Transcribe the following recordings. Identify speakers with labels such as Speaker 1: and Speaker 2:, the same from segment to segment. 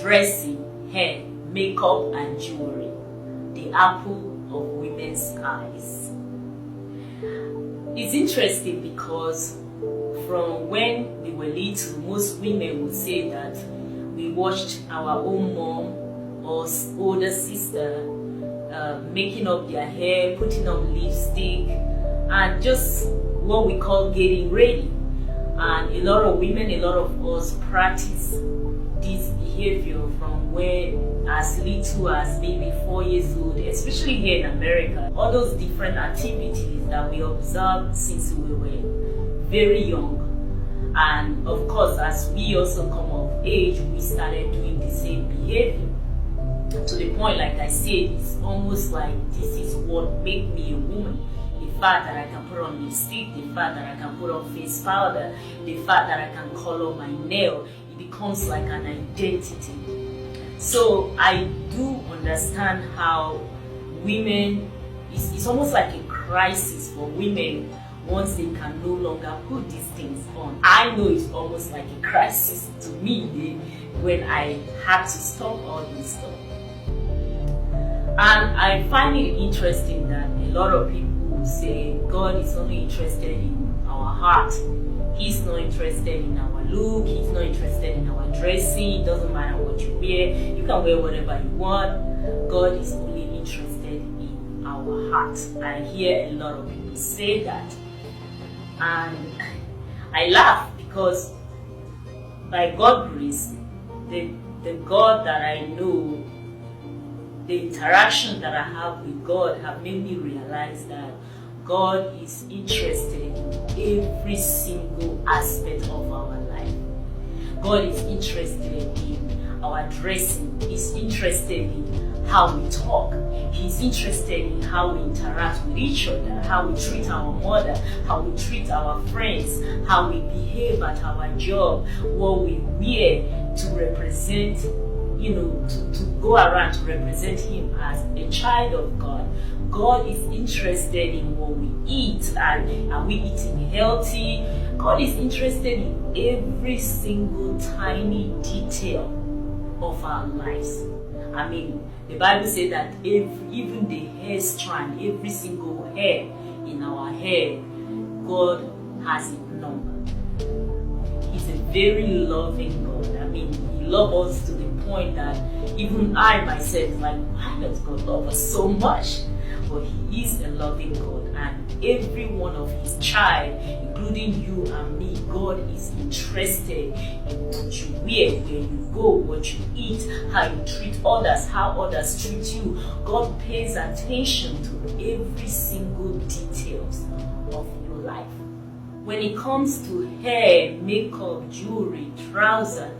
Speaker 1: dressing, hair, makeup, and jewelry, the apple of women's eyes. It's interesting because from when we were little, most women would say that we watched our own mom or older sister making up their hair, putting on lipstick, and just what we call getting ready. And a lot of women, a lot of us practice this behavior from when as little as maybe 4 years old, especially here in America. All those different activities that we observed since we were very young. And of course, as we also come of age, we started doing the same behavior. To the point, like I said, it's almost like this is what made me a woman. The fact that I can put on lipstick, the fact that I can put on face powder, the fact that I can color my nail, it becomes like an identity. So I do understand how women, it's almost like a crisis for women once they can no longer put these things on. I know it's almost like a crisis to me when I had to stop all this stuff. And I find it interesting that a lot of people say God is only interested in our heart. He's not interested in our look. He's not interested in our dressing. It doesn't matter what you wear. You can wear whatever you want. God is only interested in our heart. I hear a lot of people say that. And I laugh because by God's grace, the God that I know, the interaction that I have with God have made me realize that God is interested in every single aspect of our life. God is interested in our dressing. He's interested in how we talk. He's interested in how we interact with each other, how we treat our mother, how we treat our friends, how we behave at our job, what we wear to represent, to go around to represent Him as a child of God. God is interested in what we eat, and are we eating healthy? God is interested in every single tiny detail of our lives. I mean, the Bible says that even the hair strand, every single hair in our hair, God has it numbered. He's a very loving God. I mean, He loves us to the point that even I myself, like, why does God love us so much? But He is a loving God, and every one of His child, including you and me, God is interested in what you wear, where you go, what you eat, how you treat others, how others treat you. God pays attention to every single details of your life. When it comes to hair, makeup, jewelry, trousers,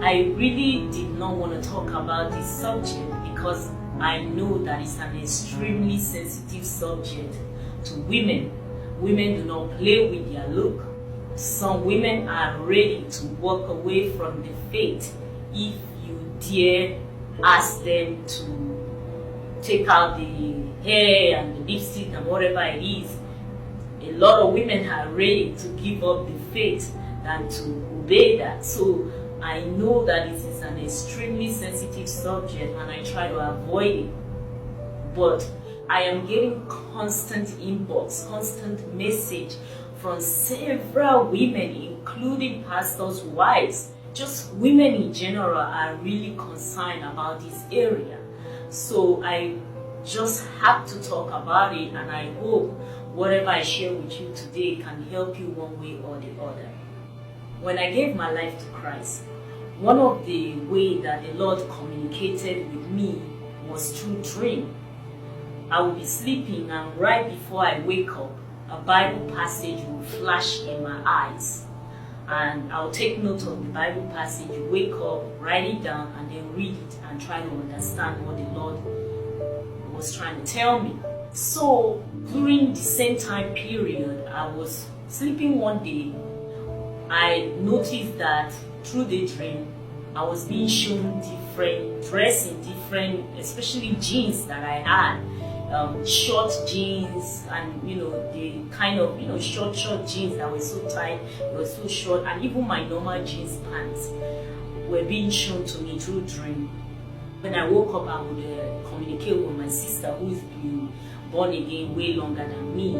Speaker 1: I really did not want to talk about this subject because I know that it's an extremely sensitive subject to women. Women do not play with their look. Some women are ready to walk away from the faith if you dare ask them to take out the hair and the lipstick and whatever it is. A lot of women are ready to give up the faith than to obey that. So I know that it is an extremely sensitive subject and I try to avoid it. But I am getting constant inbox, constant message from several women, including pastors' wives. Just women in general are really concerned about this area. So I just have to talk about it, and I hope whatever I share with you today can help you one way or the other. When I gave my life to Christ, one of the ways that the Lord communicated with me was through dream. I will be sleeping, and right before I wake up, a Bible passage will flash in my eyes. And I'll take note of the Bible passage, wake up, write it down, and then read it and try to understand what the Lord was trying to tell me. So during the same time period, I was sleeping one day. I noticed that through the dream, I was being shown different dressing, especially jeans that I had. Short jeans, and the kind of short jeans that were so tight, they were so short, and even my normal jeans pants. were being shown to me through dream. When I woke up, I would communicate with my sister who's been born again way longer than me.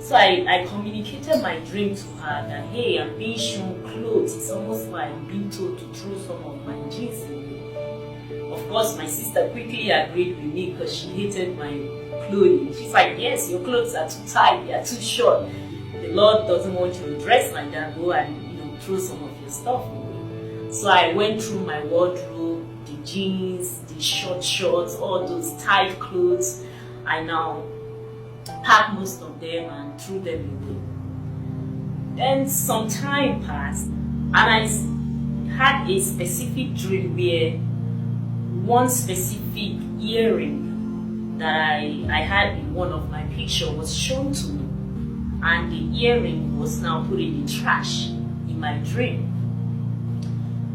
Speaker 1: So I communicated my dream to her that, hey, I'm being shown clothes. It's almost like being told to throw some of my jeans away. Of course, my sister quickly agreed with me because she hated my clothing. She's like, yes, your clothes are too tight, they are too short. The Lord doesn't want you to dress like that. Go and throw some of your stuff away. So I went through my wardrobe, the jeans, the short shorts, all those tight clothes. I now packed most of them and threw them away. Then some time passed, and I had a specific dream where one specific earring that I had in one of my pictures was shown to me, and the earring was now put in the trash in my dream.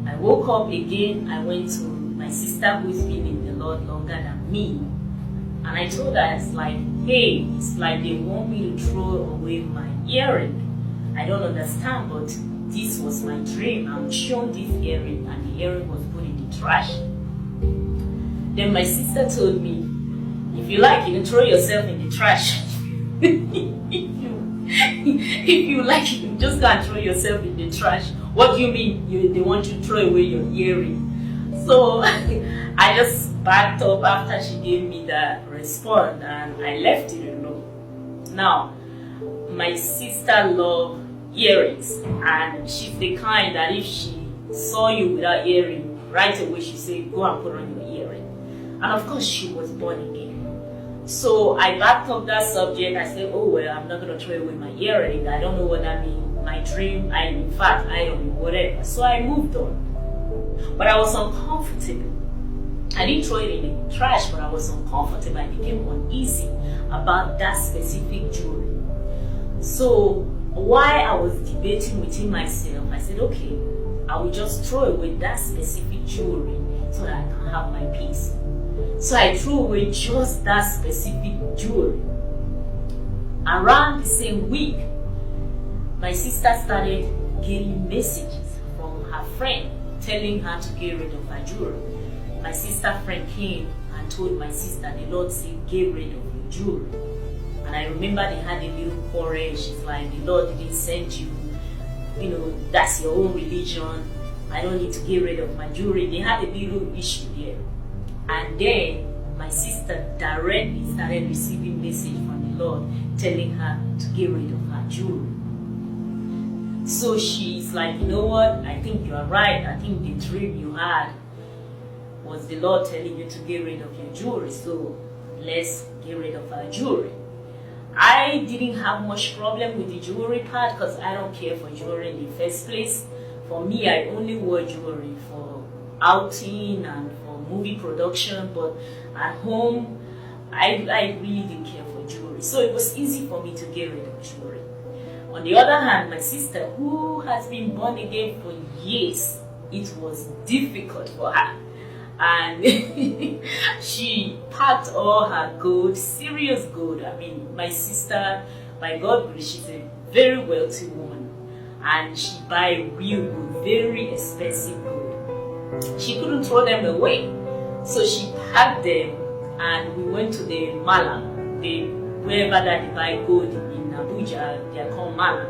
Speaker 1: I woke up again. I went to my sister who's been in the Lord longer than me, and I told her, it's like, hey, it's like they want me to throw away my earring. I don't understand, but this was my dream. I'm shown this earring, and the earring was put in the trash. Then my sister told me, if you like, you can throw yourself in the trash. if you like, you can just go and throw yourself in the trash. What do you mean they want you to throw away your earring? So I just backed up after she gave me that response, and I left it alone. Now, my sister loves earrings, and she's the kind that if she saw you without earring, right away she said, go and put on your earring. And of course, she was born again. So I backed up that subject. I said, oh, well, I'm not going to throw away my earring. I don't know what that means. My dream, in fact, I don't know, whatever. So I moved on. But I was uncomfortable. I didn't throw it in the trash, but I was uncomfortable. I became uneasy about that specific jewelry. So while I was debating within myself, I said, okay, I will just throw away that specific jewelry so that I can have my peace. So I threw away just that specific jewelry. Around the same week, my sister started getting messages from her friend telling her to get rid of her jewelry. My sister friend came and told my sister, the Lord said, get rid of your jewelry. And I remember they had a little quarrel. She's like, the Lord didn't send you. That's your own religion. I don't need to get rid of my jewelry. They had a little issue there. And then my sister directly started receiving message from the Lord telling her to get rid of her jewelry. So she's like, you know what? I think you are right. I think the dream you had was the Lord telling you to get rid of your jewelry. So let's get rid of our jewelry. I didn't have much problem with the jewelry part because I don't care for jewelry in the first place. For me, I only wore jewelry for outing and for movie production, but at home, I really didn't care for jewelry. So it was easy for me to get rid of jewelry. On the other hand, my sister, who has been born again for years, it was difficult for her. And she packed all her gold, serious gold. I mean, my sister, by God grace, she's a very wealthy woman. And she buy real gold, very expensive gold. She couldn't throw them away. So she packed them and we went to the Mala, wherever that they buy gold in Abuja, they are called Mala.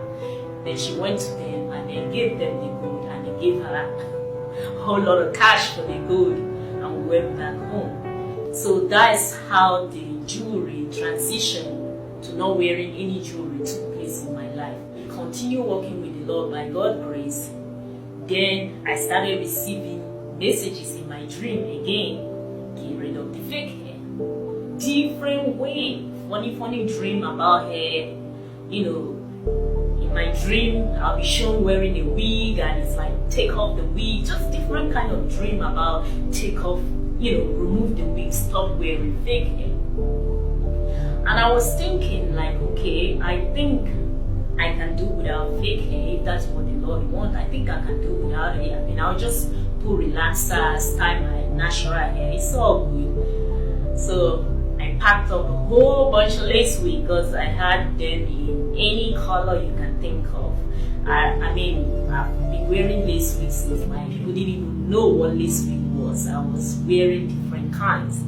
Speaker 1: Then she went to them and they gave them the gold and they gave her a whole lot of cash for the gold, and we went back home. So that's how the jewelry transition to not wearing any jewelry took place in my life. I continued working with the Lord by God's grace. Then I started receiving messages in my dream again. Get rid of the fake hair. Different way. Funny dream about hair. In my dream, I'll be shown wearing a wig and it's like, take off the wig. Just different kind of dream about take off, remove the wig, stop wearing fake hair. And I was thinking like, okay, I think I can do without fake hair if that's what the Lord wants. I think I can do without it. I mean, I'll just put relaxers, tie my natural hair. It's all good. So I packed up a whole bunch of lace wigs because I had them in any color you can think of. I mean, I've been wearing lace wigs since my people didn't even know what lace wig was. I was wearing different kinds.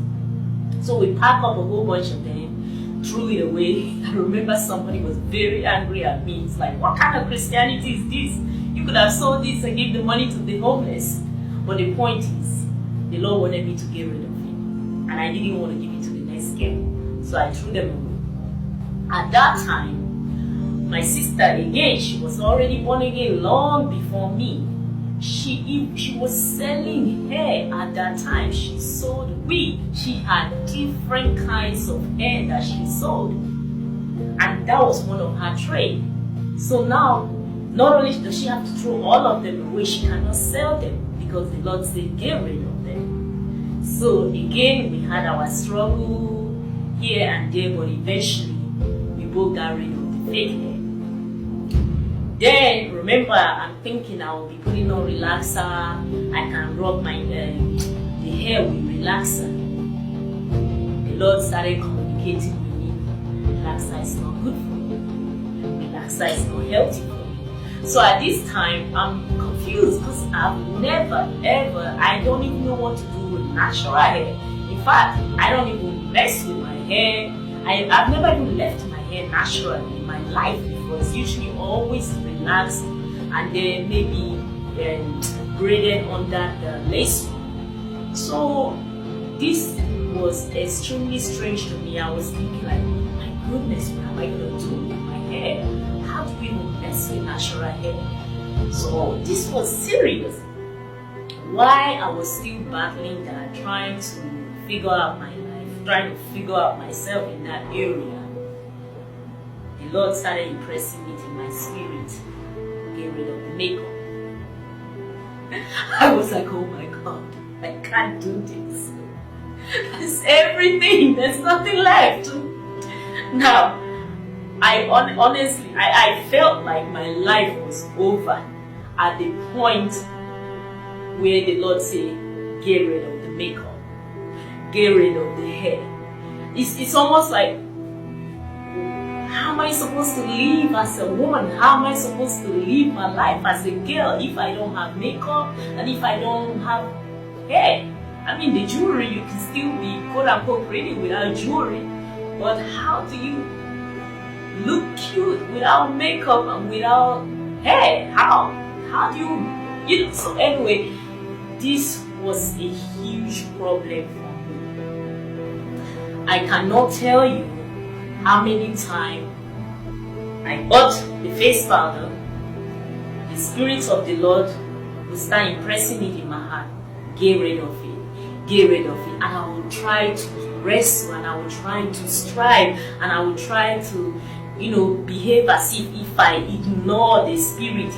Speaker 1: So we packed up a whole bunch of them, threw it away. I remember somebody was very angry at me. It's like, what kind of Christianity is this? You could have sold this and give the money to the homeless. But the point is, the Lord wanted me to get rid of it. And I didn't want to give it to the next girl. So I threw them away. At that time, my sister, again, she was already born again long before me. She was selling hair at that time. She sold wig. She had different kinds of hair that she sold. And that was one of her trade. So now, not only does she have to throw all of them away, she cannot sell them because the Lord said, get rid of them. So again, we had our struggle here and there, but eventually, we both got rid of the fake hair. Then, remember, I'm thinking I will be putting on relaxer. I can rub my the hair with relaxer. The Lord started communicating with me. Relaxer is not good for you. Relaxer is not healthy for you. So at this time, I'm confused because I've never, ever, I don't even know what to do with natural hair. In fact, I don't even mess with my hair. I've never even left my hair natural in my life before. It's usually always relaxed and then maybe braided under the lace. So this was extremely strange to me. I was thinking like, my goodness, what am I going to do with my hair? How do we mess with natural hair? So this was serious. While I was still battling that, trying to figure out my life, trying to figure out myself in that area, the Lord started impressing it in my spirit. Get rid of the makeup. I was like, oh my God, I can't do this. That's everything. There's nothing left. Now, honestly, I felt like my life was over at the point where the Lord said, get rid of the makeup, get rid of the hair. It's almost like, how am I supposed to live as a woman? How am I supposed to live my life as a girl if I don't have makeup and if I don't have hair? I mean, the jewelry, you can still be quote unquote pretty without jewelry, but how do you look cute without makeup and without hair? How do you know? So anyway, this was a huge problem for me. I cannot tell you how many times I bought the face powder, the Spirit of the Lord will start impressing it in my heart. Get rid of it. Get rid of it. And I will try to wrestle and I will try to strive and I will try to, behave as if I ignore the Spirit,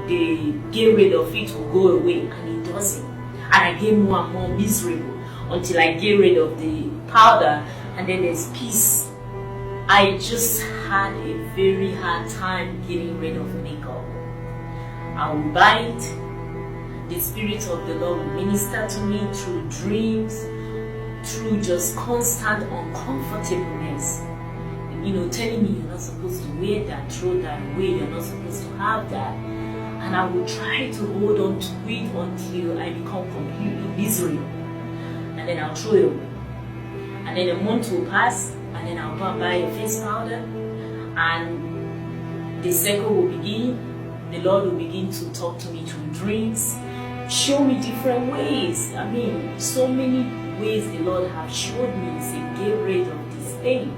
Speaker 1: the get rid of it will go away, and it doesn't. And I get more and more miserable until I get rid of the powder and then there's peace. I just had a very hard time getting rid of makeup. I will buy it. The Spirit of the Lord will minister to me through dreams, through just constant uncomfortableness. Telling me you're not supposed to wear that, throw that away, you're not supposed to have that. And I will try to hold on to it until I become completely miserable. And then I'll throw it away. And then a month will pass. And then I'll go and buy a face powder, and the cycle will begin. The Lord will begin to talk to me through dreams, show me different ways. I mean, so many ways the Lord has showed me. Say, get rid of this thing.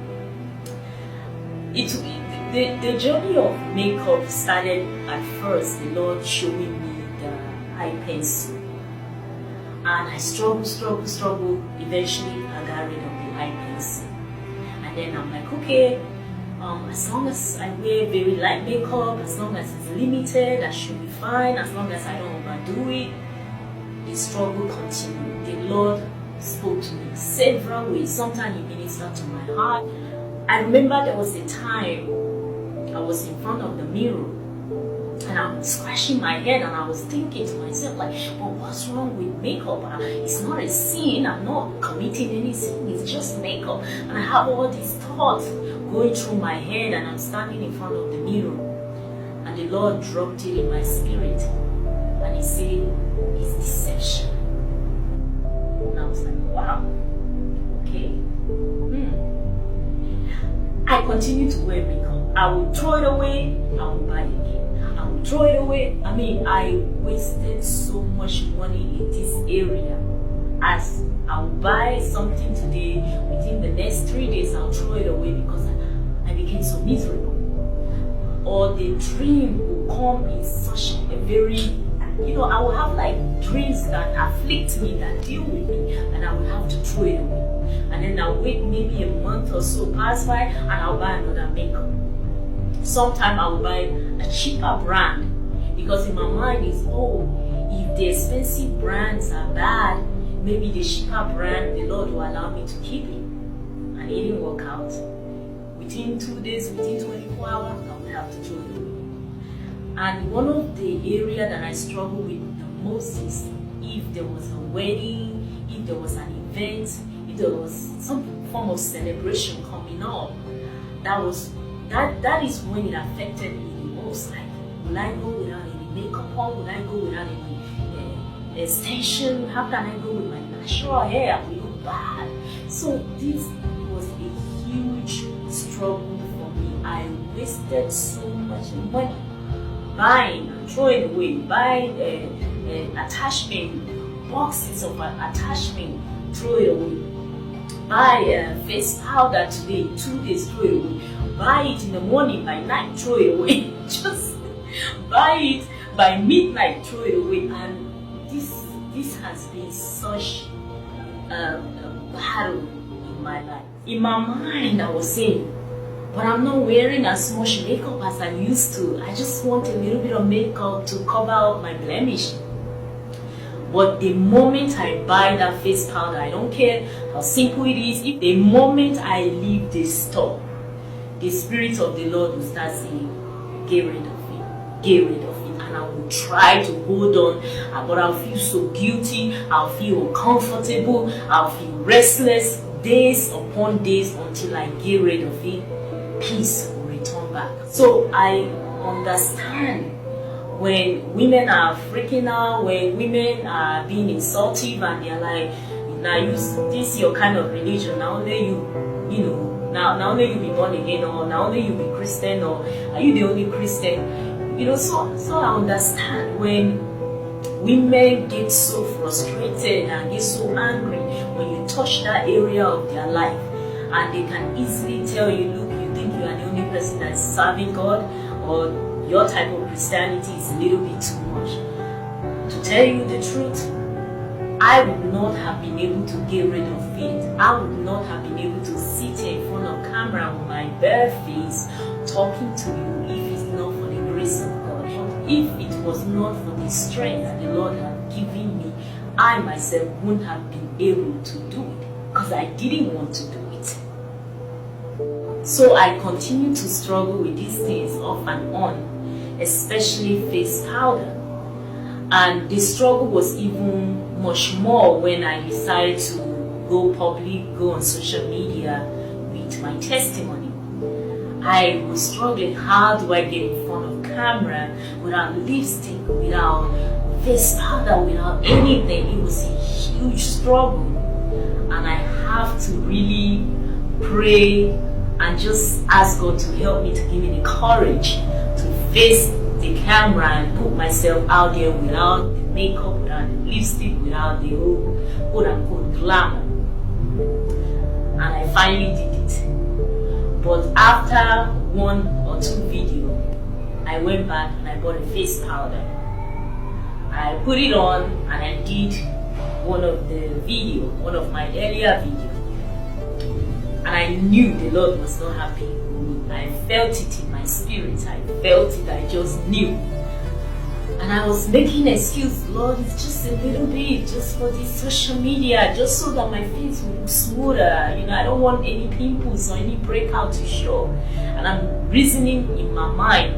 Speaker 1: The journey of makeup started at first. The Lord showing me the eye pencil, and I struggled. Eventually, I got rid of the eye pencil. Then I'm like, okay, as long as I wear very light makeup, as long as it's limited, I should be fine. As long as I don't overdo it, the struggle continued. The Lord spoke to me several ways. Sometimes He ministered to my heart. I remember there was a time I was in front of the mirror and I was scratching my head and I was thinking to myself like, well, what's wrong with makeup? It's not a sin. I'm not committing any sin. It's just makeup. And I have all these thoughts going through my head and I'm standing in front of the mirror. And And the Lord dropped it in my spirit. And He said, it's deception. And I was like, wow, okay. I continue to wear makeup. I will throw it away, I will buy it again. I will throw it away. I mean, I wasted so much money in this area. As I will buy something today, within the next 3 days, I'll throw it away because I became so miserable. Or the dream will come in such a very, I will have like dreams that afflict me, that deal with me, and I will have to throw it away. And then I'll wait maybe a month or so pass by and I'll buy another makeup. Sometimes I'll buy a cheaper brand because in my mind is, if the expensive brands are bad, maybe the cheaper brand, the Lord will allow me to keep it. And it didn't work out. Within 2 days, within 24 hours, I would have to throw it away. And one of the areas that I struggle with the most is if there was a wedding, if there was an event, if there was some form of celebration coming up, that is when it affected me the most. Like, will I go without any makeup on? Will I go without any extension? How can I go with my natural hair? I will look bad. So this was a huge struggle for me. I wasted so much money buying and throwing away, buying attachment, boxes of attachment, throw it away. Buy face powder today, 2 days, throw it away. Buy it in the morning, by night, throw it away. Just buy it by midnight, throw it away. And this has been such a battle in my life. In my mind, I was saying, but I'm not wearing as much makeup as I used to. I just want a little bit of makeup to cover up my blemish. But the moment I buy that face powder, I don't care how simple it is, if the moment I leave this store, the Spirit of the Lord will start saying, get rid of it, get rid of it. And I will try to hold on, but I'll feel so guilty, I'll feel uncomfortable, I'll feel restless, days upon days until I get rid of it. Peace will return back. So I understand when women are freaking out, when women are being insultive and they're like, now this your kind of religion, now only now only you be born again, or now only you be Christian, or are you the only Christian? So I understand when women get so frustrated and get so angry when you touch that area of their life, and they can easily tell you, look, you think you are the only person that is serving God, or your type of Christianity is a little bit too much. To tell you the truth, I would not have been able to get rid of it. I would not have been able to sit here in front of camera with my bare face talking to you if it's not for the grace of God. If it was not for the strength that the Lord had given me, I myself wouldn't have been able to do it because I didn't want to do it. So I continue to struggle with these things off and on, especially face powder. And the struggle was even much more when I decided to go public, go on social media with my testimony. I was struggling. How do I get in front of camera without lipstick, without face powder, without anything? It was a huge struggle. And I have to really pray and just ask God to help me, to give me the courage to face the camera and put myself out there without the makeup, without the lipstick, without the whole quote-unquote glamour. And I finally did it. But after 1 or 2 videos, I went back and I bought a face powder. I put it on and I did one of my earlier videos. And I knew the Lord was not happy with me. I felt it in my spirit. I felt it. I just knew. And I was making excuses. Lord, it's just a little bit, just for this social media, just so that my face will look smoother. I don't want any pimples or any breakout to show. And I'm reasoning in my mind.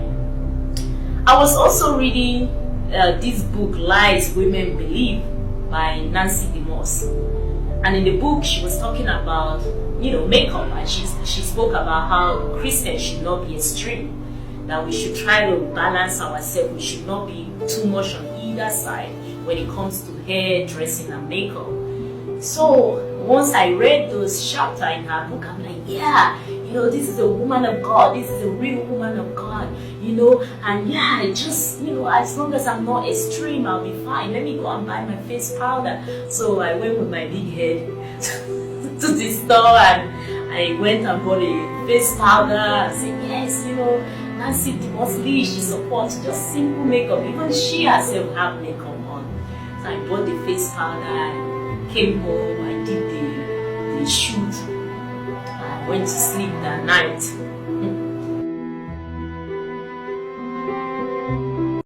Speaker 1: I was also reading this book, Lies Women Believe, by Nancy DeMoss. And in the book, she was talking about makeup, and she spoke about how Christians should not be extreme. that we should try to balance ourselves. We should not be too much on either side when it comes to hair, dressing, and makeup. So once I read those chapters in her book, I'm like, yeah, this is a woman of God. This is a real woman of God, and yeah, just, as long as I'm not extreme, I'll be fine. Let me go and buy my face powder. So I went with my big head to the store, and I went and bought a face powder. I said, yes, Nancy Mosley, she supports just simple makeup. Even she herself have makeup on. So I bought the face powder, I came home, I did the shoot. I went to sleep that night.